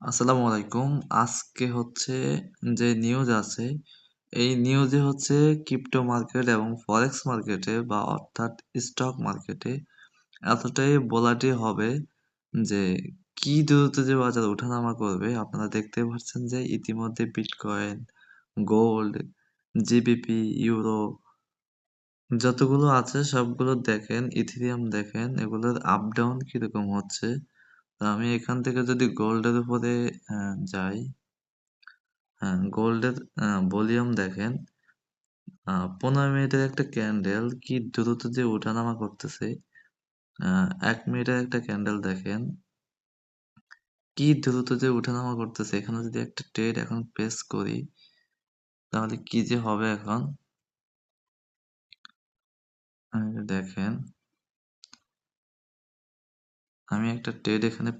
আসসালামু আলাইকুম। আজকে হচ্ছে যে নিউজ আছে, এই নিউজে হচ্ছে ক্রিপ্টো মার্কেট এবং ফরেক্স মার্কেটে বা অর্থাৎ স্টক মার্কেটে এতটাই ভোলাটিল হবে যে কি দ্রুত যে বাজার ওঠানামা করবে। আপনারা দেখতে পাচ্ছেন যে ইতিমধ্যে বিটকয়েন, গোল্ড, জিবিপি, ইউরো যতগুলো আছে সবগুলো দেখেন, ইথেরিয়াম দেখেন এগুলোর আপ ডাউন কিরকম হচ্ছে। তো আমি এখান থেকে যদি গোল্ডের উপরে যাই, হ্যাঁ, গোল্ডের ভলিউম দেখেন। 15 মিনিটের একটা ক্যান্ডেল কি দ্রুত যে ওঠানামা করতেছে। 1 মিনিটের একটা ক্যান্ডেল দেখেন কি দ্রুত যে ওঠানামা করতেছে। এখানে যদি একটা ট্রেড এখন প্রেস করি তাহলে কি যে হবে এখন। দেখেন আমি একটা ট্রেড এখানে